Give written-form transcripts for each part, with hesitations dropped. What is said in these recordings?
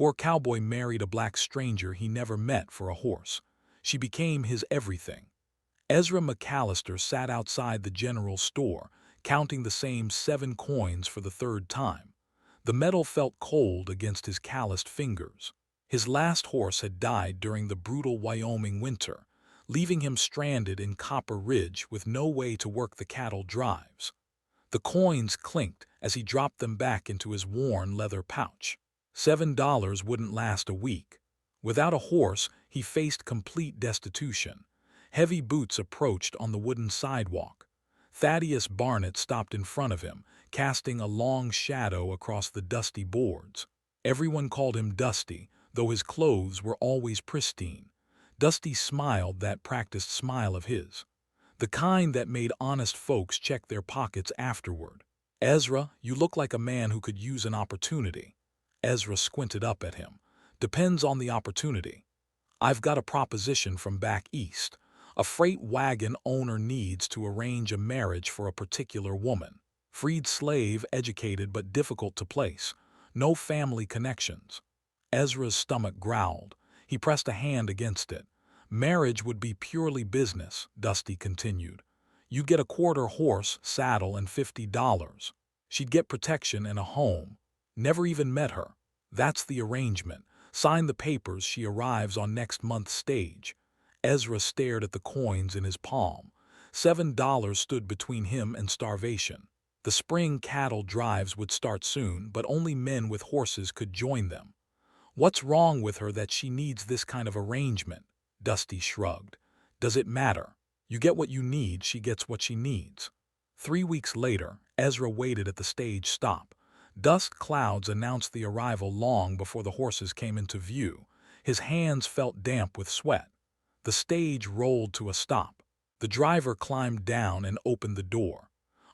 Poor Cowboy married a black stranger he never met for a horse. She became his everything. Ezra McAllister sat outside the general store, counting the same 7 coins for the third time. The metal felt cold against his calloused fingers. His last horse had died during the brutal Wyoming winter, leaving him stranded in Copper Ridge with no way to work the cattle drives. The coins clinked as he dropped them back into his worn leather pouch. $7 wouldn't last a week. Without a horse, he faced complete destitution. Heavy boots approached on the wooden sidewalk. Thaddeus Barnett stopped in front of him, casting a long shadow across the dusty boards. Everyone called him Dusty, though his clothes were always pristine. Dusty smiled that practiced smile of his, the kind that made honest folks check their pockets afterward. "Ezra, you look like a man who could use an opportunity." Ezra squinted up at him. "Depends on the opportunity. I've got a proposition from back east. A freight wagon owner needs to arrange a marriage for a particular woman. Freed slave, educated but difficult to place. No family connections." Ezra's stomach growled. He pressed a hand against it. "Marriage would be purely business," Dusty continued. "You'd get a quarter horse, saddle, and $50. She'd get protection and a home. Never even met her. That's the arrangement. Sign the papers, she arrives on next month's stage." Ezra stared at the coins in his palm. $7 stood between him and starvation. The spring cattle drives would start soon, but only men with horses could join them. "What's wrong with her that she needs this kind of arrangement?" Dusty shrugged. "Does it matter? You get what you need, she gets what she needs." 3 weeks later, Ezra waited at the stage stop. Dust clouds announced the arrival long before the horses came into view. His hands felt damp with sweat. The stage rolled to a stop. The driver climbed down and opened the door.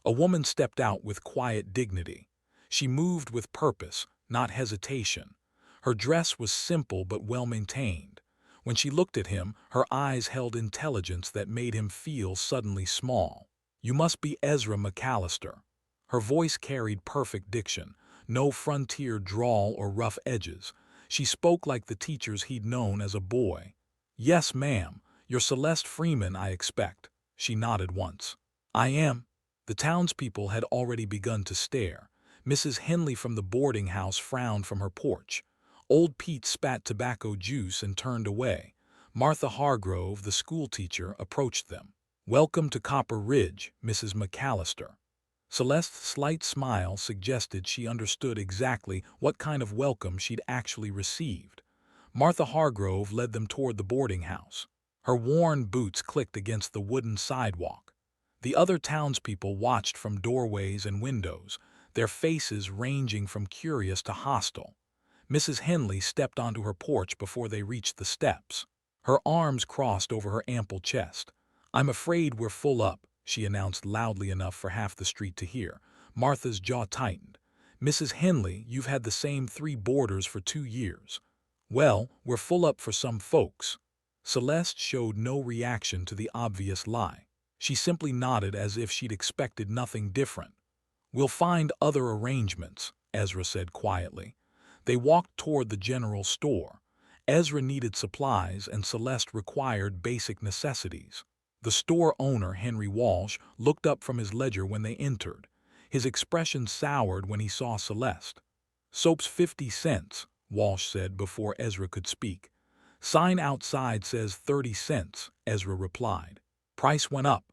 A woman stepped out with quiet dignity. She moved with purpose, not hesitation. Her dress was simple but well-maintained. When she looked at him, her eyes held intelligence that made him feel suddenly small. "You must be Ezra McAllister." Her voice carried perfect diction, no frontier drawl or rough edges. She spoke like the teachers he'd known as a boy. "Yes, ma'am. You're Celeste Freeman, I expect." She nodded once. "I am." The townspeople had already begun to stare. Mrs. Henley from the boarding house frowned from her porch. Old Pete spat tobacco juice and turned away. Martha Hargrove, the schoolteacher, approached them. "Welcome to Copper Ridge, Mrs. McAllister." Celeste's slight smile suggested she understood exactly what kind of welcome she'd actually received. Martha Hargrove led them toward the boarding house. Her worn boots clicked against the wooden sidewalk. The other townspeople watched from doorways and windows, their faces ranging from curious to hostile. Mrs. Henley stepped onto her porch before they reached the steps. Her arms crossed over her ample chest. "I'm afraid we're full up," she announced loudly enough for half the street to hear. Martha's jaw tightened. "Mrs. Henley, you've had the same 3 boarders for 2 years." "Well, we're full up for some folks." Celeste showed no reaction to the obvious lie. She simply nodded as if she'd expected nothing different. "We'll find other arrangements," Ezra said quietly. They walked toward the general store. Ezra needed supplies and Celeste required basic necessities. The store owner, Henry Walsh, looked up from his ledger when they entered. His expression soured when he saw Celeste. "Soap's 50 cents, Walsh said before Ezra could speak. "Sign outside says 30 cents, Ezra replied. "Price went up."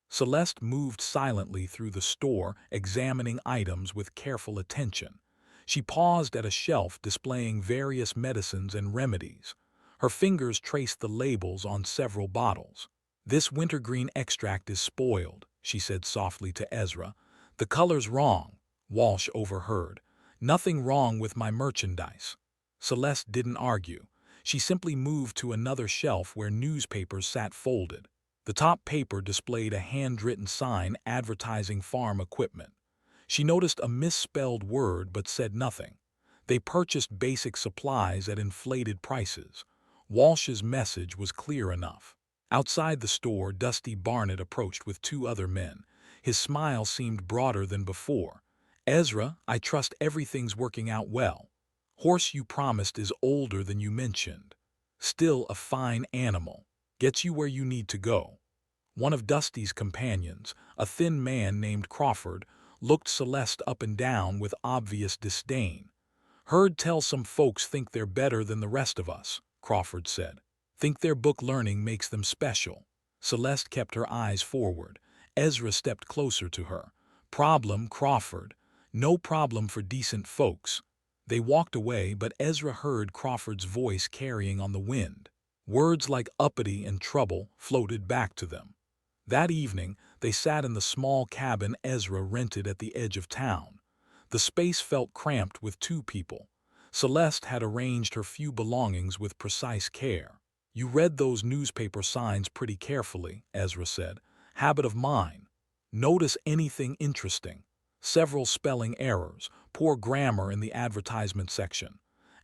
Celeste moved silently through the store, examining items with careful attention. She paused at a shelf displaying various medicines and remedies. Her fingers traced the labels on several bottles. "This wintergreen extract is spoiled," she said softly to Ezra. "The color's wrong," Walsh overheard. "Nothing wrong with my merchandise." Celeste didn't argue. She simply moved to another shelf where newspapers sat folded. The top paper displayed a handwritten sign advertising farm equipment. She noticed a misspelled word but said nothing. They purchased basic supplies at inflated prices. Walsh's message was clear enough. Outside the store, Dusty Barnett approached with 2 other men. His smile seemed broader than before. "Ezra, I trust everything's working out well." Horse you promised is older than you mentioned. Still a fine animal. Gets you where you need to go." One of Dusty's companions, a thin man named Crawford, looked Celeste up and down with obvious disdain. "Heard tell some folks think they're better than the rest of us," Crawford said. "Think their book learning makes them special." Celeste kept her eyes forward. Ezra stepped closer to her. "Problem, Crawford. No problem for decent folks." They walked away, but Ezra heard Crawford's voice carrying on the wind. Words like uppity and trouble floated back to them. That evening, they sat in the small cabin Ezra rented at the edge of town. The space felt cramped with two people. Celeste had arranged her few belongings with precise care. "You read those newspaper signs pretty carefully," Ezra said. "Habit of mine. Notice anything interesting?" Several spelling errors, poor grammar in the advertisement section.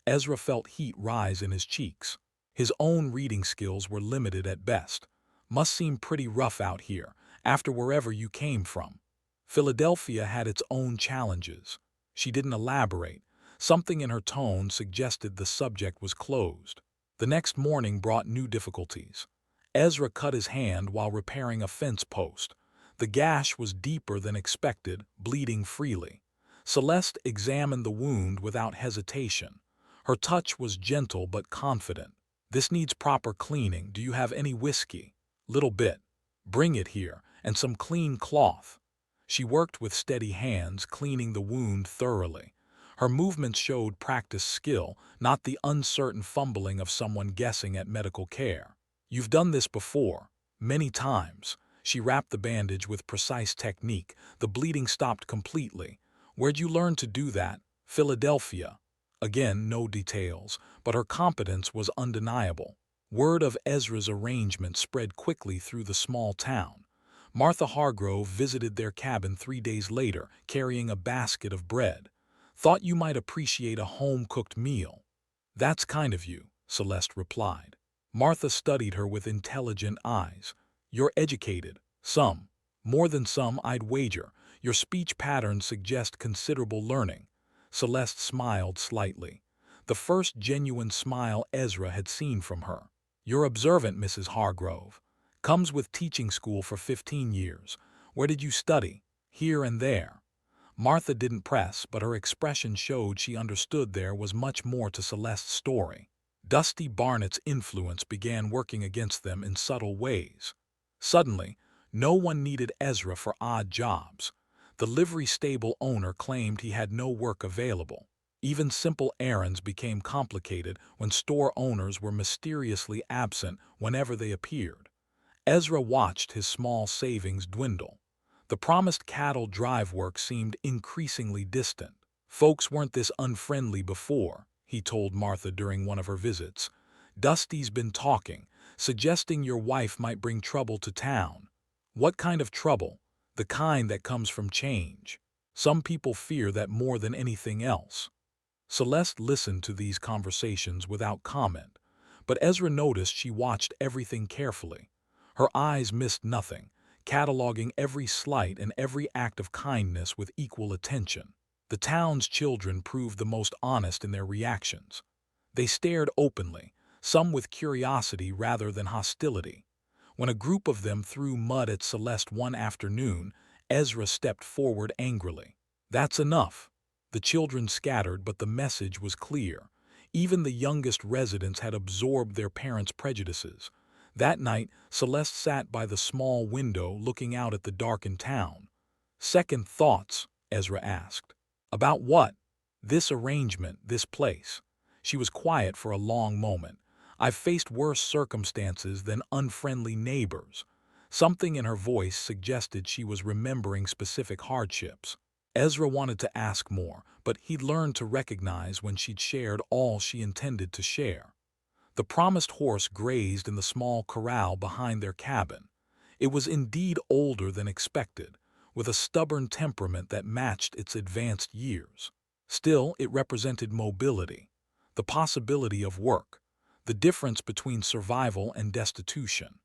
Ezra felt heat rise in his cheeks. His own reading skills were limited at best. "Must seem pretty rough out here, after wherever you came from." Philadelphia had its own challenges. She didn't elaborate. Something in her tone suggested the subject was closed. The next morning brought new difficulties. Ezra cut his hand while repairing a fence post. The gash was deeper than expected, bleeding freely. Celeste examined the wound without hesitation. Her touch was gentle but confident. "This needs proper cleaning. Do you have any whiskey?" "Little bit." "Bring it here, and some clean cloth." She worked with steady hands, cleaning the wound thoroughly. Her movements showed practiced skill, not the uncertain fumbling of someone guessing at medical care. "You've done this before." "Many times." She wrapped the bandage with precise technique. The bleeding stopped completely. "Where'd you learn to do that?" "Philadelphia." Again, no details, but her competence was undeniable. Word of Ezra's arrangement spread quickly through the small town. Martha Hargrove visited their cabin 3 days later, carrying a basket of bread. "Thought you might appreciate a home-cooked meal." "That's kind of you," Celeste replied. Martha studied her with intelligent eyes. "You're educated." "Some. More than some, I'd wager. Your speech patterns suggest considerable learning." Celeste smiled slightly. The first genuine smile Ezra had seen from her. "You're observant, Mrs. Hargrove. Comes with teaching school for 15 years. Where did you study?" "Here and there." Martha didn't press, but her expression showed she understood there was much more to Celeste's story. Dusty Barnett's influence began working against them in subtle ways. Suddenly, no one needed Ezra for odd jobs. The livery stable owner claimed he had no work available. Even simple errands became complicated when store owners were mysteriously absent whenever they appeared. Ezra watched his small savings dwindle. The promised cattle drive work seemed increasingly distant. "Folks weren't this unfriendly before," he told Martha during one of her visits. "Dusty's been talking, suggesting your wife might bring trouble to town." "What kind of trouble?" "The kind that comes from change. Some people fear that more than anything else." Celeste listened to these conversations without comment, but Ezra noticed she watched everything carefully. Her eyes missed nothing, cataloging every slight and every act of kindness with equal attention. The town's children proved the most honest in their reactions. They stared openly, some with curiosity rather than hostility. When a group of them threw mud at Celeste one afternoon, Ezra stepped forward angrily. "That's enough." The children scattered, but the message was clear. Even the youngest residents had absorbed their parents' prejudices. That night, Celeste sat by the small window looking out at the darkened town. "Second thoughts?" Ezra asked. "About what?" "This arrangement, this place." She was quiet for a long moment. "I've faced worse circumstances than unfriendly neighbors." Something in her voice suggested she was remembering specific hardships. Ezra wanted to ask more, but he'd learned to recognize when she'd shared all she intended to share. The promised horse grazed in the small corral behind their cabin. It was indeed older than expected, with a stubborn temperament that matched its advanced years. Still, it represented mobility, the possibility of work, the difference between survival and destitution.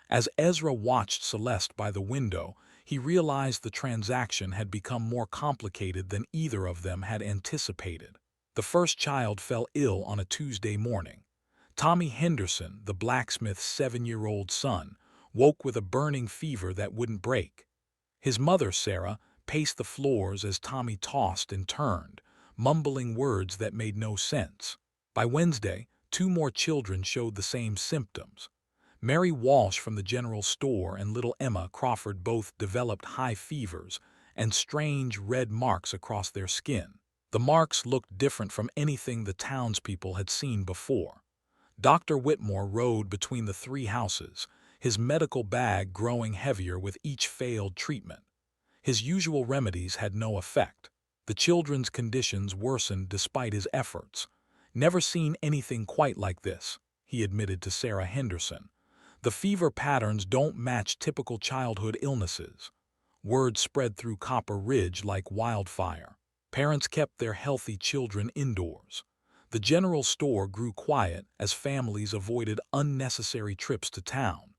As Ezra watched Celeste by the window, he realized the transaction had become more complicated than either of them had anticipated. The first child fell ill on a Tuesday morning. Tommy Henderson, the blacksmith's 7-year-old son, woke with a burning fever that wouldn't break. His mother, Sarah, paced the floors as Tommy tossed and turned, mumbling words that made no sense. By Wednesday, 2 more children showed the same symptoms. Mary Walsh from the general store and little Emma Crawford both developed high fevers and strange red marks across their skin. The marks looked different from anything the townspeople had seen before. Dr. Whitmore rode between the 3 houses, his medical bag growing heavier with each failed treatment. His usual remedies had no effect. The children's conditions worsened despite his efforts. "Never seen anything quite like this," he admitted to Sarah Henderson. "The fever patterns don't match typical childhood illnesses." Word spread through Copper Ridge like wildfire. Parents kept their healthy children indoors. The general store grew quiet as families avoided unnecessary trips to town.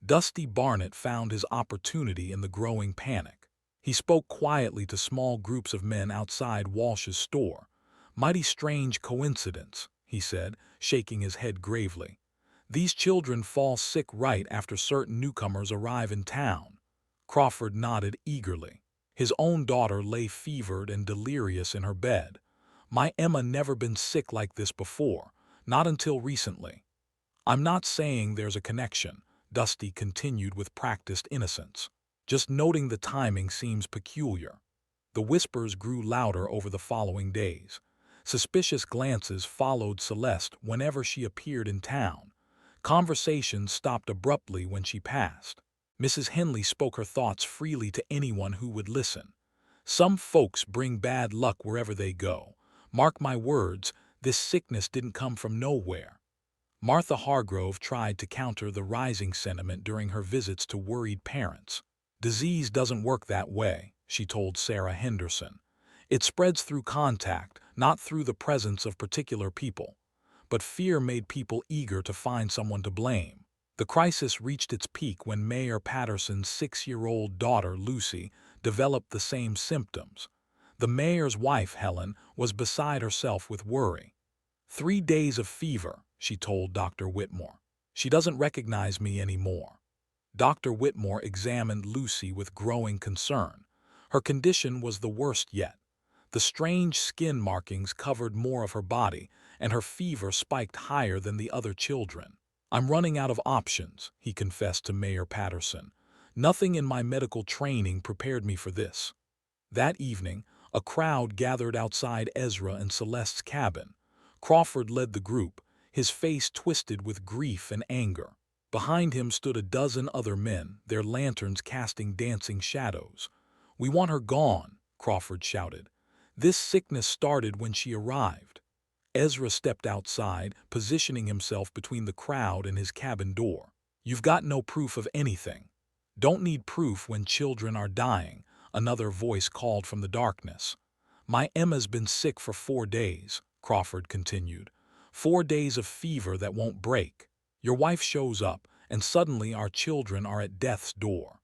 Dusty Barnett found his opportunity in the growing panic. He spoke quietly to small groups of men outside Walsh's store. "Mighty strange coincidence," he said, shaking his head gravely. "These children fall sick right after certain newcomers arrive in town." Crawford nodded eagerly. His own daughter lay fevered and delirious in her bed. "My Emma never been sick like this before, not until recently." "I'm not saying there's a connection," Dusty continued with practiced innocence. "Just noting the timing seems peculiar." The whispers grew louder over the following days. Suspicious glances followed Celeste whenever she appeared in town. Conversations stopped abruptly when she passed. Mrs. Henley spoke her thoughts freely to anyone who would listen. "Some folks bring bad luck wherever they go. Mark my words, this sickness didn't come from nowhere." Martha Hargrove tried to counter the rising sentiment during her visits to worried parents. "Disease doesn't work that way," she told Sarah Henderson. "It spreads through contact, not through the presence of particular people." But fear made people eager to find someone to blame. The crisis reached its peak when Mayor Patterson's 6-year-old daughter, Lucy, developed the same symptoms. The mayor's wife, Helen, was beside herself with worry. "3 days of fever," she told Dr. Whitmore. "She doesn't recognize me anymore." Dr. Whitmore examined Lucy with growing concern. Her condition was the worst yet. The strange skin markings covered more of her body, and her fever spiked higher than the other children. "I'm running out of options," he confessed to Mayor Patterson. "Nothing in my medical training prepared me for this." That evening, a crowd gathered outside Ezra and Celeste's cabin. Crawford led the group, his face twisted with grief and anger. Behind him stood a dozen other men, their lanterns casting dancing shadows. "We want her gone," Crawford shouted. "This sickness started when she arrived." Ezra stepped outside, positioning himself between the crowd and his cabin door. "You've got no proof of anything." "Don't need proof when children are dying," another voice called from the darkness. "My Emma's been sick for 4 days," Crawford continued. 4 days of fever that won't break. Your wife shows up, and suddenly our children are at death's door."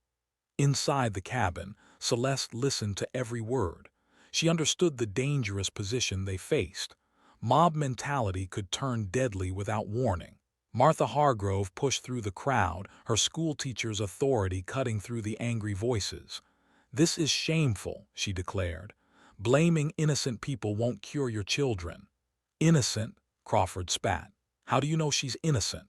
Inside the cabin, Celeste listened to every word. She understood the dangerous position they faced. Mob mentality could turn deadly without warning. Martha Hargrove pushed through the crowd, her schoolteacher's authority cutting through the angry voices. "This is shameful," she declared. "Blaming innocent people won't cure your children." "Innocent?" Crawford spat. "How do you know she's innocent?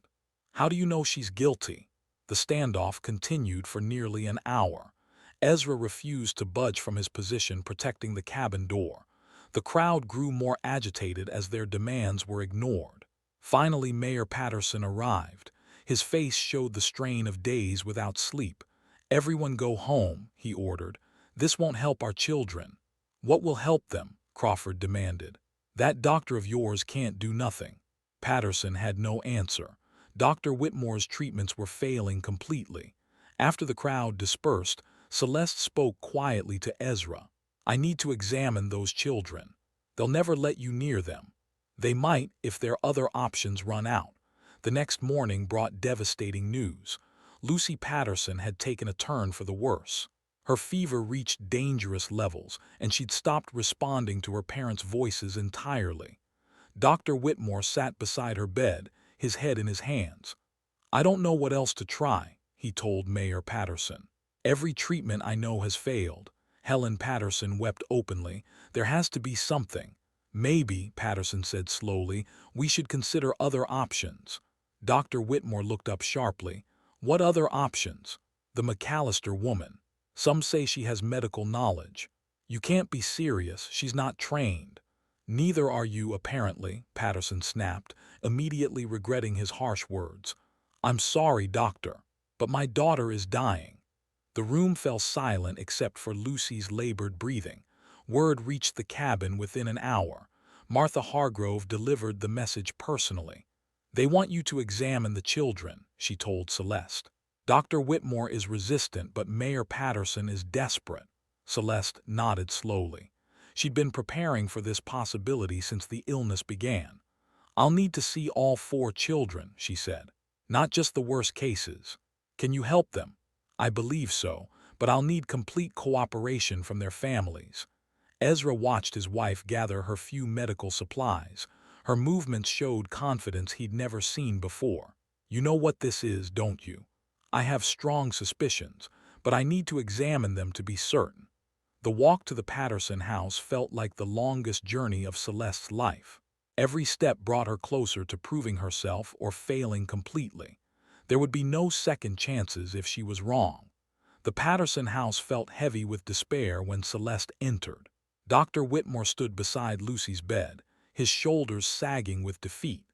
How do you know she's guilty?" The standoff continued for nearly an hour. Ezra refused to budge from his position protecting the cabin door. The crowd grew more agitated as their demands were ignored. Finally, Mayor Patterson arrived. His face showed the strain of days without sleep. "Everyone go home," he ordered. "This won't help our children." "What will help them?" Crawford demanded. "That doctor of yours can't do nothing." Patterson had no answer. Dr. Whitmore's treatments were failing completely. After the crowd dispersed, Celeste spoke quietly to Ezra. "I need to examine those children. They'll never let you near them." "They might if their other options run out." The next morning brought devastating news. Lucy Patterson had taken a turn for the worse. Her fever reached dangerous levels, and she'd stopped responding to her parents' voices entirely. Dr. Whitmore sat beside her bed, his head in his hands. "I don't know what else to try," he told Mayor Patterson. "Every treatment I know has failed." Helen Patterson wept openly. "There has to be something." "Maybe," Patterson said slowly, "we should consider other options." Dr. Whitmore looked up sharply. "What other options?" "The McAllister woman. Some say she has medical knowledge." "You can't be serious. She's not trained." "Neither are you, apparently," Patterson snapped, immediately regretting his harsh words. "I'm sorry, doctor, but my daughter is dying." The room fell silent except for Lucy's labored breathing. Word reached the cabin within an hour. Martha Hargrove delivered the message personally. "They want you to examine the children," she told Celeste. "Dr. Whitmore is resistant, but Mayor Patterson is desperate." Celeste nodded slowly. She'd been preparing for this possibility since the illness began. "I'll need to see all 4 children," she said. "Not just the worst cases. Can you help them?" "I believe so, but I'll need complete cooperation from their families." Ezra watched his wife gather her few medical supplies. Her movements showed confidence he'd never seen before. "You know what this is, don't you?" "I have strong suspicions, but I need to examine them to be certain." The walk to the Patterson house felt like the longest journey of Celeste's life. Every step brought her closer to proving herself or failing completely. There would be no second chances if she was wrong. The Patterson house felt heavy with despair when Celeste entered. Dr. Whitmore stood beside Lucy's bed, his shoulders sagging with defeat.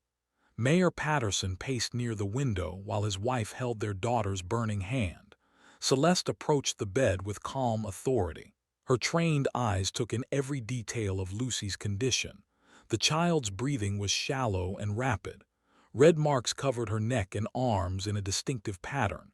Mayor Patterson paced near the window while his wife held their daughter's burning hand. Celeste approached the bed with calm authority. Her trained eyes took in every detail of Lucy's condition. The child's breathing was shallow and rapid. Red marks covered her neck and arms in a distinctive pattern.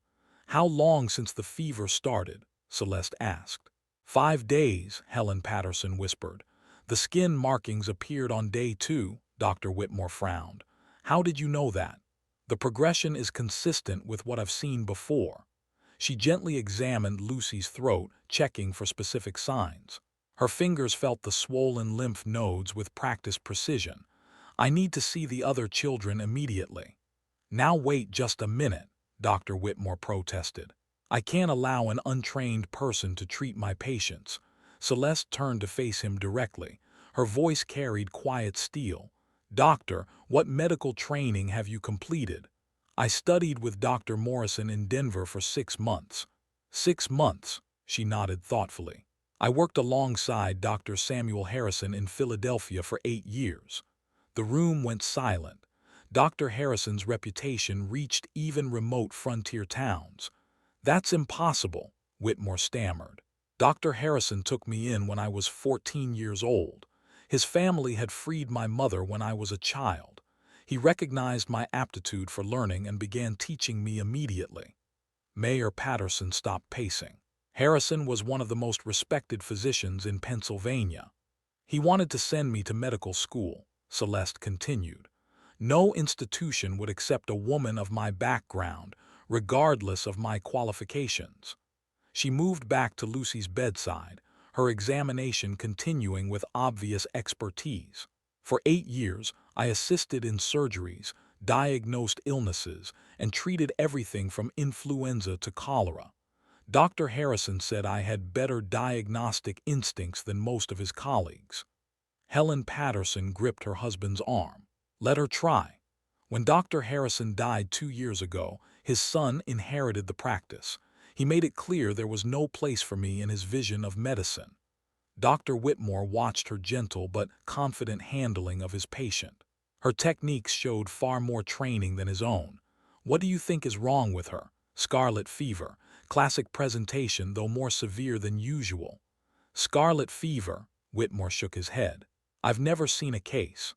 "How long since the fever started?" Celeste asked. 5 days, Helen Patterson whispered. "The skin markings appeared on day 2, Dr. Whitmore frowned. "How did you know that?" "The progression is consistent with what I've seen before." She gently examined Lucy's throat, checking for specific signs. Her fingers felt the swollen lymph nodes with practiced precision. "I need to see the other children immediately." "Now wait just a minute," Dr. Whitmore protested. "I can't allow an untrained person to treat my patients." Celeste turned to face him directly. Her voice carried quiet steel. "Doctor, what medical training have you completed?" "I studied with Dr. Morrison in Denver for 6 months." 6 months, she nodded thoughtfully. "I worked alongside Dr. Samuel Harrison in Philadelphia for 8 years. The room went silent. Dr. Harrison's reputation reached even remote frontier towns. "That's impossible," Whitmore stammered. "Dr. Harrison took me in when I was 14 years old. His family had freed my mother when I was a child. He recognized my aptitude for learning and began teaching me immediately." Mayor Patterson stopped pacing. "Harrison was one of the most respected physicians in Pennsylvania. He wanted to send me to medical school," Celeste continued. "No institution would accept a woman of my background, regardless of my qualifications." She moved back to Lucy's bedside, her examination continuing with obvious expertise. "For 8 years, I assisted in surgeries, diagnosed illnesses, and treated everything from influenza to cholera. Dr. Harrison said I had better diagnostic instincts than most of his colleagues." Helen Patterson gripped her husband's arm. "Let her try." When Dr. Harrison died 2 years ago, his son inherited the practice. He made it clear there was no place for me in his vision of medicine. Dr. Whitmore watched her gentle but confident handling of his patient. Her techniques showed far more training than his own. "What do you think is wrong with her?" "Scarlet fever. Classic presentation, though more severe than usual." "Scarlet fever," Whitmore shook his head. "I've never seen a case.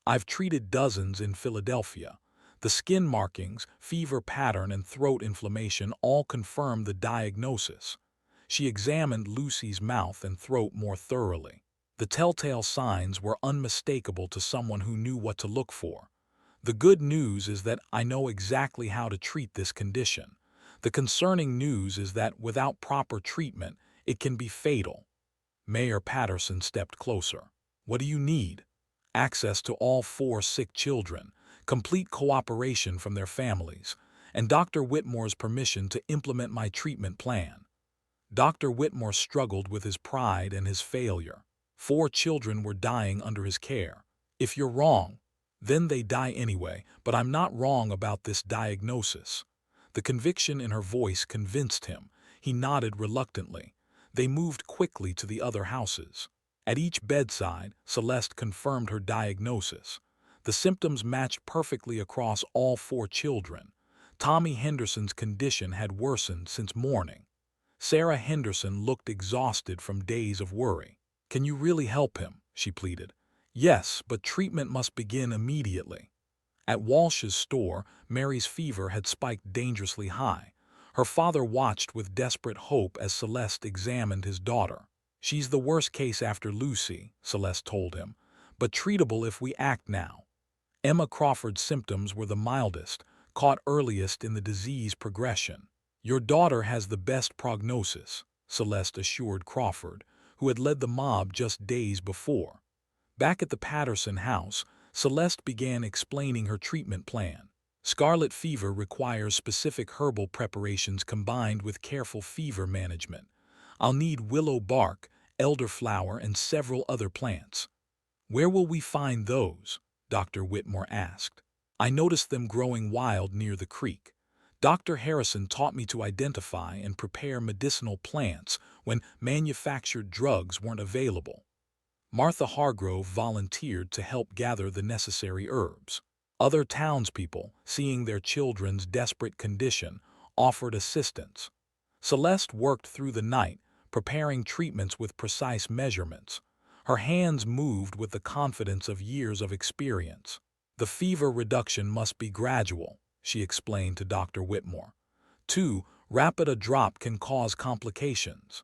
I've treated dozens in Philadelphia. The skin markings, fever pattern, and throat inflammation all confirm the diagnosis." She examined Lucy's mouth and throat more thoroughly. The telltale signs were unmistakable to someone who knew what to look for. "The good news is that I know exactly how to treat this condition. The concerning news is that without proper treatment, It can be fatal. Mayor Patterson stepped closer. What do you need? Access to all 4 sick children, complete cooperation from their families, and Dr. Whitmore's permission to implement my treatment plan. Dr. Whitmore struggled with his pride and his failure. 4 children were dying under his care. If you're wrong, then they die anyway, but I'm not wrong about this diagnosis. The conviction in her voice convinced him. He nodded reluctantly. They moved quickly to the other houses. At each bedside, Celeste confirmed her diagnosis. The symptoms matched perfectly across all 4 children. Tommy Henderson's condition had worsened since morning. Sarah Henderson looked exhausted from days of worry. "Can you really help him?" she pleaded. "Yes, but treatment must begin immediately." At Walsh's store, Mary's fever had spiked dangerously high. Her father watched with desperate hope as Celeste examined his daughter. "She's the worst case after Lucy," Celeste told him, "but treatable if we act now." Emma Crawford's symptoms were the mildest, caught earliest in the disease progression. "Your daughter has the best prognosis," Celeste assured Crawford, who had led the mob just days before. Back at the Patterson house, Celeste began explaining her treatment plan. Scarlet fever requires specific herbal preparations combined with careful fever management. I'll need willow bark, elderflower, and several other plants. "Where will we find those?" Dr. Whitmore asked. "I noticed them growing wild near the creek. Dr. Harrison taught me to identify and prepare medicinal plants when manufactured drugs weren't available." Martha Hargrove volunteered to help gather the necessary herbs. Other townspeople, seeing their children's desperate condition, offered assistance. Celeste worked through the night, preparing treatments with precise measurements. Her hands moved with the confidence of years of experience. "The fever reduction must be gradual," she explained to Dr. Whitmore. "Too rapid a drop can cause complications."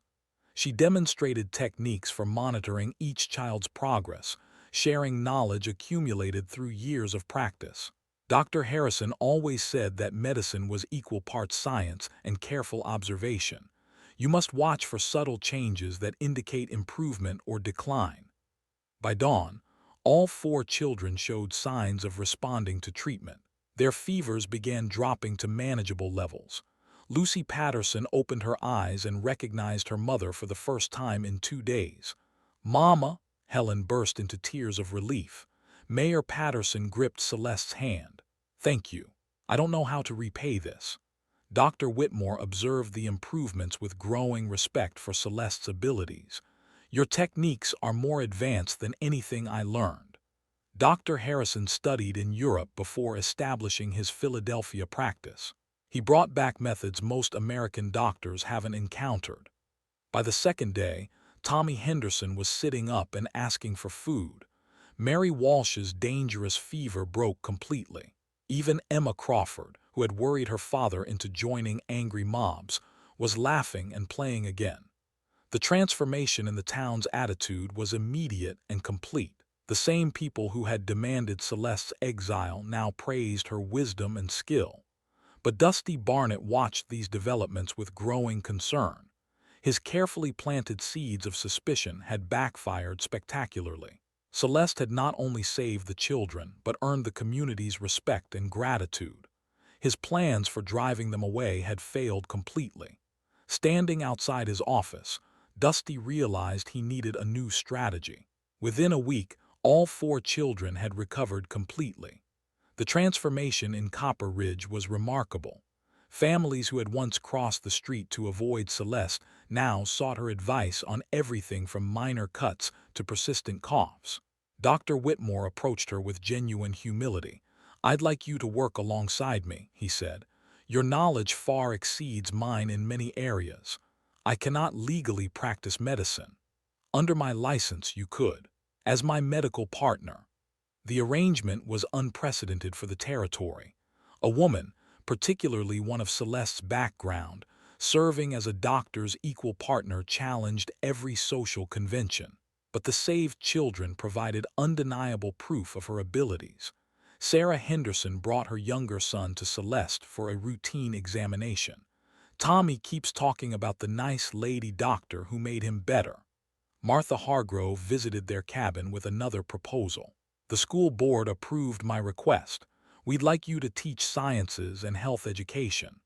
She demonstrated techniques for monitoring each child's progress, sharing knowledge accumulated through years of practice. Dr. Harrison always said that medicine was equal parts science and careful observation. You must watch for subtle changes that indicate improvement or decline. By dawn, all 4 children showed signs of responding to treatment. Their fevers began dropping to manageable levels. Lucy Patterson opened her eyes and recognized her mother for the first time in 2 days. "Mama!" Helen burst into tears of relief. Mayor Patterson gripped Celeste's hand. "Thank you. I don't know how to repay this." Dr. Whitmore observed the improvements with growing respect for Celeste's abilities. "Your techniques are more advanced than anything I learned." Dr. Harrison studied in Europe before establishing his Philadelphia practice. He brought back methods most American doctors haven't encountered. By the 2nd day, Tommy Henderson was sitting up and asking for food. Mary Walsh's dangerous fever broke completely. Even Emma Crawford, who had worried her father into joining angry mobs, was laughing and playing again. The transformation in the town's attitude was immediate and complete. The same people who had demanded Celeste's exile now praised her wisdom and skill. But Dusty Barnett watched these developments with growing concern. His carefully planted seeds of suspicion had backfired spectacularly. Celeste had not only saved the children, but earned the community's respect and gratitude. His plans for driving them away had failed completely. Standing outside his office, Dusty realized he needed a new strategy. Within a week, all 4 children had recovered completely. The transformation in Copper Ridge was remarkable. Families who had once crossed the street to avoid Celeste now sought her advice on everything from minor cuts to persistent coughs. Dr. Whitmore approached her with genuine humility. "I'd like you to work alongside me," he said. "Your knowledge far exceeds mine in many areas. I cannot legally practice medicine. Under my license, you could. As my medical partner." The arrangement was unprecedented for the territory. A woman, particularly one of Celeste's background, serving as a doctor's equal partner, challenged every social convention. But the saved children provided undeniable proof of her abilities. Sarah Henderson brought her younger son to Celeste for a routine examination. Tommy keeps talking about the nice lady doctor who made him better. Martha Hargrove visited their cabin with another proposal. The school board approved my request. We'd like you to teach sciences and health education.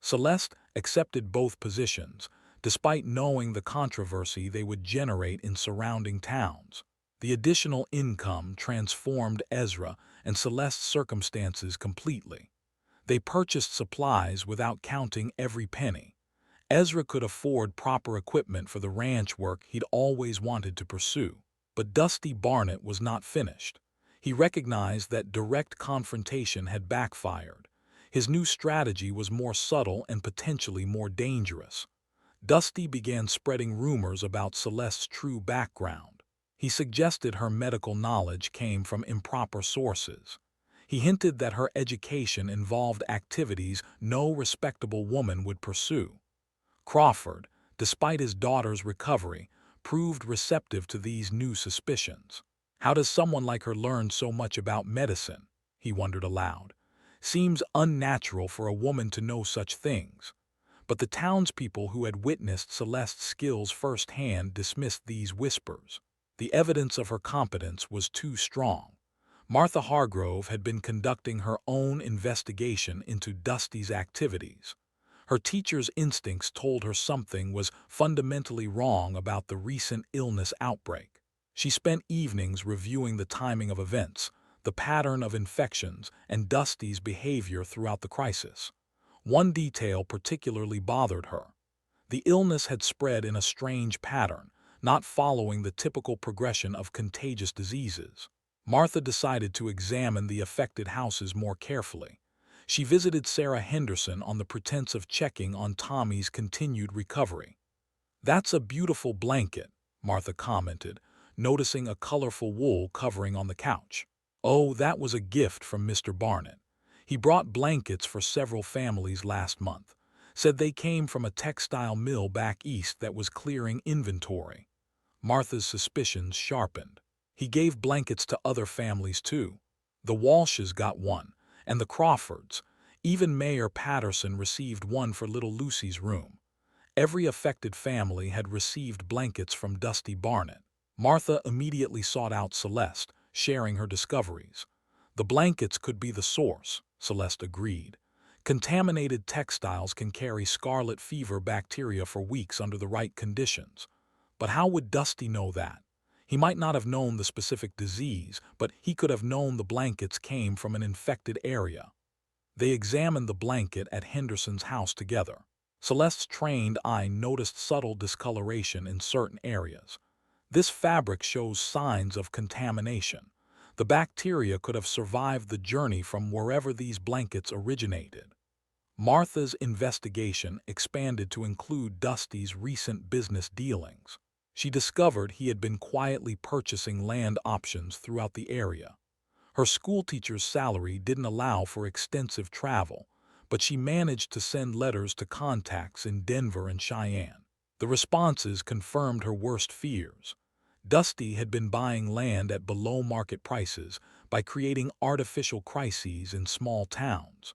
Celeste accepted both positions, despite knowing the controversy they would generate in surrounding towns. The additional income transformed Ezra and Celeste's circumstances completely. They purchased supplies without counting every penny. Ezra could afford proper equipment for the ranch work he'd always wanted to pursue. But Dusty Barnett was not finished. He recognized that direct confrontation had backfired. His new strategy was more subtle and potentially more dangerous. Dusty began spreading rumors about Celeste's true background. He suggested her medical knowledge came from improper sources. He hinted that her education involved activities no respectable woman would pursue. Crawford, despite his daughter's recovery, proved receptive to these new suspicions. How does someone like her learn so much about medicine? He wondered aloud. Seems unnatural for a woman to know such things. But the townspeople who had witnessed Celeste's skills firsthand dismissed these whispers. The evidence of her competence was too strong. Martha Hargrove had been conducting her own investigation into Dusty's activities. Her teacher's instincts told her something was fundamentally wrong about the recent illness outbreak. She spent evenings reviewing the timing of events, the pattern of infections, and Dusty's behavior throughout the crisis. One detail particularly bothered her. The illness had spread in a strange pattern, not following the typical progression of contagious diseases. Martha decided to examine the affected houses more carefully. She visited Sarah Henderson on the pretense of checking on Tommy's continued recovery. "That's a beautiful blanket," Martha commented, noticing a colorful wool covering on the couch. "Oh, that was a gift from Mr. Barnett. He brought blankets for several families last month. Said they came from a textile mill back east that was clearing inventory." Martha's suspicions sharpened. He gave blankets to other families too. The Walshes got one, and the Crawfords. Even Mayor Patterson received one for little Lucy's room. Every affected family had received blankets from Dusty Barnett. Martha immediately sought out Celeste, sharing her discoveries. "The blankets could be the source," Celeste agreed. "Contaminated textiles can carry scarlet fever bacteria for weeks under the right conditions. But how would Dusty know that? He might not have known the specific disease, but he could have known the blankets came from an infected area." They examined the blanket at Henderson's house together. Celeste's trained eye noticed subtle discoloration in certain areas. This fabric shows signs of contamination. The bacteria could have survived the journey from wherever these blankets originated. Martha's investigation expanded to include Dusty's recent business dealings. She discovered he had been quietly purchasing land options throughout the area. Her schoolteacher's salary didn't allow for extensive travel, but she managed to send letters to contacts in Denver and Cheyenne. The responses confirmed her worst fears. Dusty had been buying land at below-market prices by creating artificial crises in small towns.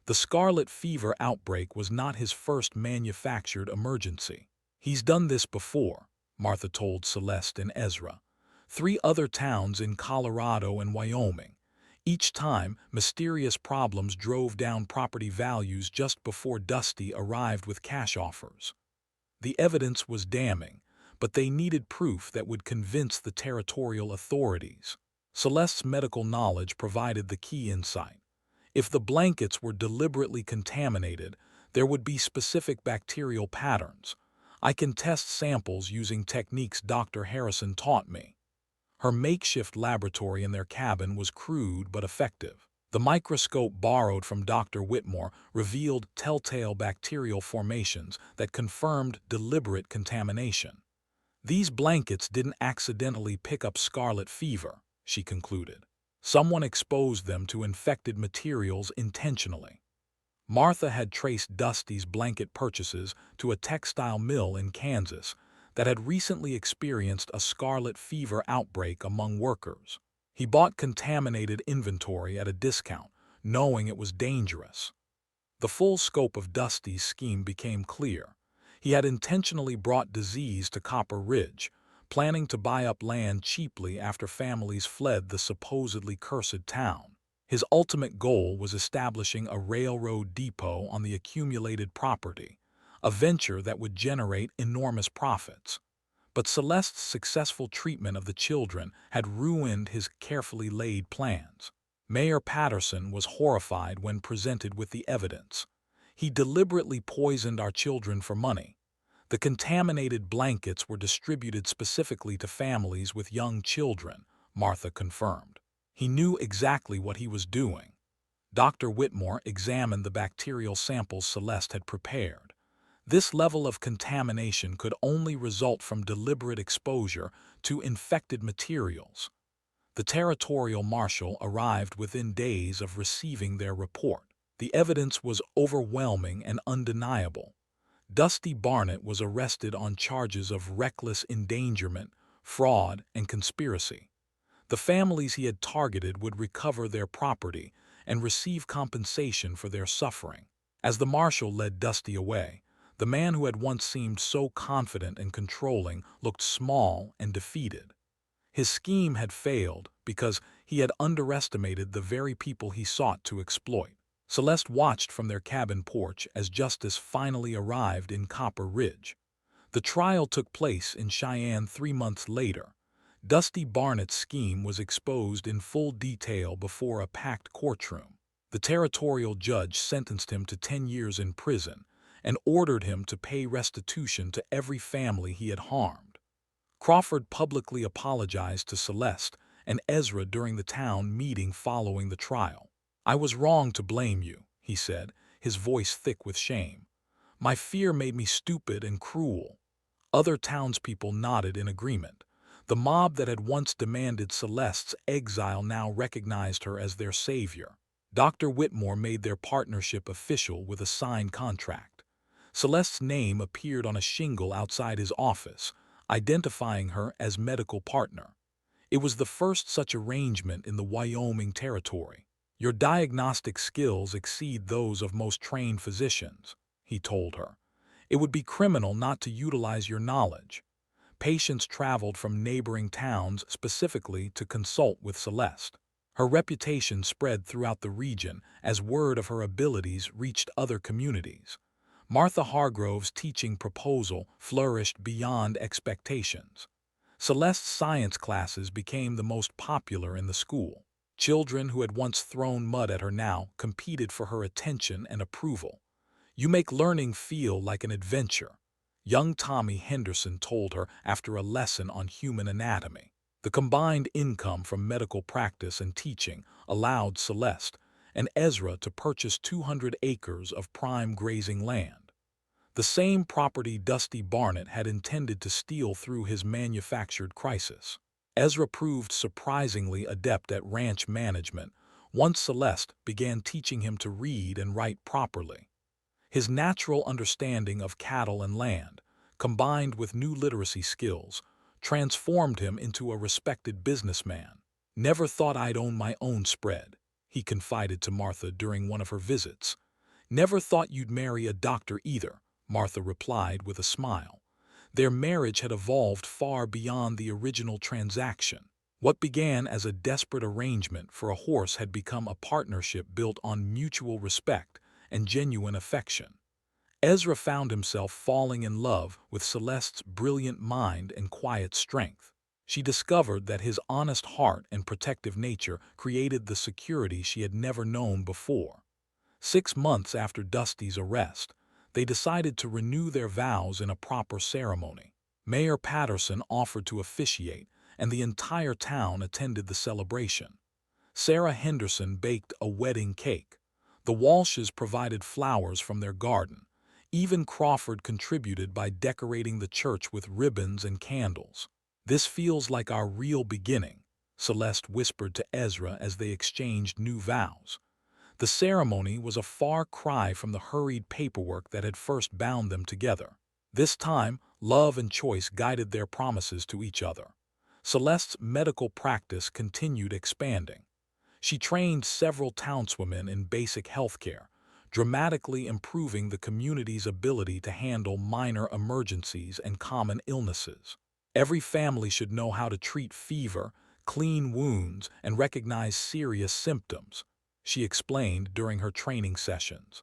The scarlet fever outbreak was not his first manufactured emergency. "He's done this before," Martha told Celeste and Ezra. "3 other towns in Colorado and Wyoming. Each time, mysterious problems drove down property values just before Dusty arrived with cash offers." The evidence was damning, but they needed proof that would convince the territorial authorities. Celeste's medical knowledge provided the key insight. If the blankets were deliberately contaminated, there would be specific bacterial patterns. "I can test samples using techniques Dr. Harrison taught me." Her makeshift laboratory in their cabin was crude but effective. The microscope borrowed from Dr. Whitmore revealed telltale bacterial formations that confirmed deliberate contamination. "These blankets didn't accidentally pick up scarlet fever," she concluded. "Someone exposed them to infected materials intentionally." Martha had traced Dusty's blanket purchases to a textile mill in Kansas that had recently experienced a scarlet fever outbreak among workers. He bought contaminated inventory at a discount, knowing it was dangerous. The full scope of Dusty's scheme became clear. He had intentionally brought disease to Copper Ridge, planning to buy up land cheaply after families fled the supposedly cursed town. His ultimate goal was establishing a railroad depot on the accumulated property, a venture that would generate enormous profits. But Celeste's successful treatment of the children had ruined his carefully laid plans. Mayor Patterson was horrified when presented with the evidence. He deliberately poisoned our children for money. The contaminated blankets were distributed specifically to families with young children, Martha confirmed. He knew exactly what he was doing. Dr. Whitmore examined the bacterial samples Celeste had prepared. This level of contamination could only result from deliberate exposure to infected materials. The territorial marshal arrived within days of receiving their report. The evidence was overwhelming and undeniable. Dusty Barnett was arrested on charges of reckless endangerment, fraud, and conspiracy. The families he had targeted would recover their property and receive compensation for their suffering. As the marshal led Dusty away, the man who had once seemed so confident and controlling looked small and defeated. His scheme had failed because he had underestimated the very people he sought to exploit. Celeste watched from their cabin porch as justice finally arrived in Copper Ridge. The trial took place in Cheyenne 3 months later. Dusty Barnett's scheme was exposed in full detail before a packed courtroom. The territorial judge sentenced him to 10 years in prison and ordered him to pay restitution to every family he had harmed. Crawford publicly apologized to Celeste and Ezra during the town meeting following the trial. "I was wrong to blame you," he said, his voice thick with shame. "My fear made me stupid and cruel." Other townspeople nodded in agreement. The mob that had once demanded Celeste's exile now recognized her as their savior. Dr. Whitmore made their partnership official with a signed contract. Celeste's name appeared on a shingle outside his office, identifying her as medical partner. It was the first such arrangement in the Wyoming Territory. "Your diagnostic skills exceed those of most trained physicians," he told her. "It would be criminal not to utilize your knowledge." Patients traveled from neighboring towns specifically to consult with Celeste. Her reputation spread throughout the region as word of her abilities reached other communities. Martha Hargrove's teaching proposal flourished beyond expectations. Celeste's science classes became the most popular in the school. Children who had once thrown mud at her now competed for her attention and approval. "You make learning feel like an adventure," young Tommy Henderson told her after a lesson on human anatomy. The combined income from medical practice and teaching allowed Celeste and Ezra to purchase 200 acres of prime grazing land. The same property Dusty Barnett had intended to steal through his manufactured crisis. Ezra proved surprisingly adept at ranch management once Celeste began teaching him to read and write properly. His natural understanding of cattle and land, combined with new literacy skills, transformed him into a respected businessman. "Never thought I'd own my own spread," he confided to Martha during one of her visits. "Never thought you'd marry a doctor either," Martha replied with a smile. Their marriage had evolved far beyond the original transaction. What began as a desperate arrangement for a horse had become a partnership built on mutual respect and genuine affection. Ezra found himself falling in love with Celeste's brilliant mind and quiet strength. She discovered that his honest heart and protective nature created the security she had never known before. 6 months after Dusty's arrest, they decided to renew their vows in a proper ceremony. Mayor Patterson offered to officiate, and the entire town attended the celebration. Sarah Henderson baked a wedding cake. The Walshes provided flowers from their garden. Even Crawford contributed by decorating the church with ribbons and candles. "This feels like our real beginning," Celeste whispered to Ezra as they exchanged new vows. The ceremony was a far cry from the hurried paperwork that had first bound them together. This time, love and choice guided their promises to each other. Celeste's medical practice continued expanding. She trained several townswomen in basic health care, dramatically improving the community's ability to handle minor emergencies and common illnesses. Every family should know how to treat fever, clean wounds, and recognize serious symptoms, she explained during her training sessions.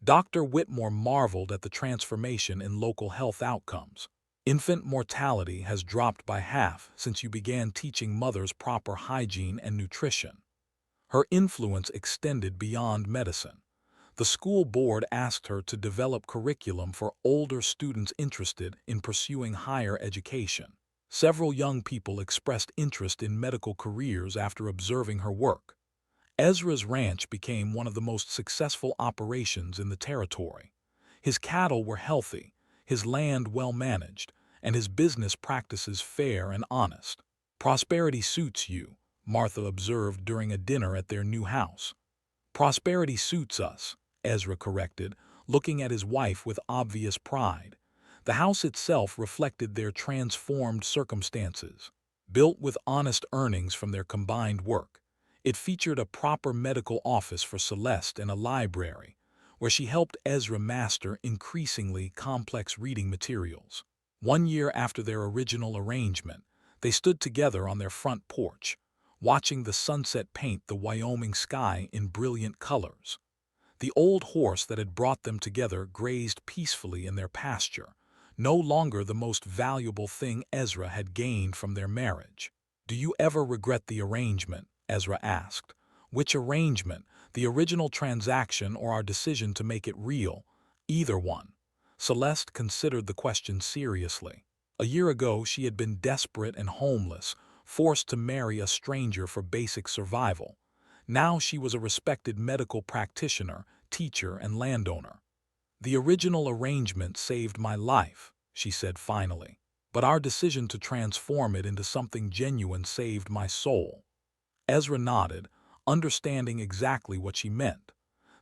Dr. Whitmore marveled at the transformation in local health outcomes. Infant mortality has dropped by half since you began teaching mothers proper hygiene and nutrition. Her influence extended beyond medicine. The school board asked her to develop curriculum for older students interested in pursuing higher education. Several young people expressed interest in medical careers after observing her work. Ezra's ranch became one of the most successful operations in the territory. His cattle were healthy, his land well managed, and his business practices fair and honest. "Prosperity suits you," Martha observed during a dinner at their new house. "Prosperity suits us," Ezra corrected, looking at his wife with obvious pride. The house itself reflected their transformed circumstances. Built with honest earnings from their combined work, it featured a proper medical office for Celeste and a library, where she helped Ezra master increasingly complex reading materials. 1 year after their original arrangement, they stood together on their front porch, watching the sunset paint the Wyoming sky in brilliant colors. The old horse that had brought them together grazed peacefully in their pasture, no longer the most valuable thing Ezra had gained from their marriage. "Do you ever regret the arrangement?" Ezra asked. "Which arrangement? The original transaction or our decision to make it real?" "Either one." Celeste considered the question seriously. A year ago, she had been desperate and homeless, forced to marry a stranger for basic survival. Now she was a respected medical practitioner, teacher, and landowner. "The original arrangement saved my life," she said finally. "But our decision to transform it into something genuine saved my soul." Ezra nodded, understanding exactly what she meant.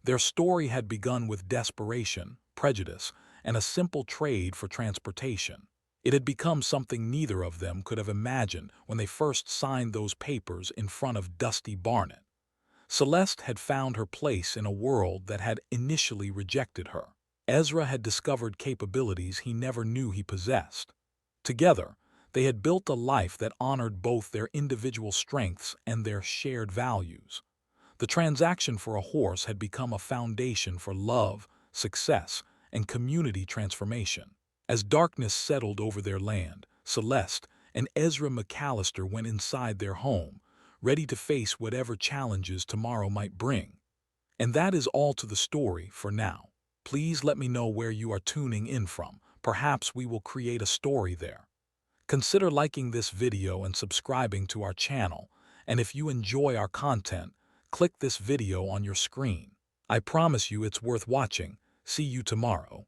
Their story had begun with desperation, prejudice, and a simple trade for transportation. It had become something neither of them could have imagined when they first signed those papers in front of Dusty Barnett. Celeste had found her place in a world that had initially rejected her. Ezra had discovered capabilities he never knew he possessed. Together, they had built a life that honored both their individual strengths and their shared values. The transaction for a horse had become a foundation for love, success, and community transformation. As darkness settled over their land, Celeste and Ezra McAllister went inside their home, ready to face whatever challenges tomorrow might bring. And that is all to the story for now. Please let me know where you are tuning in from. Perhaps we will create a story there. Consider liking this video and subscribing to our channel. And if you enjoy our content, click this video on your screen. I promise you it's worth watching. See you tomorrow.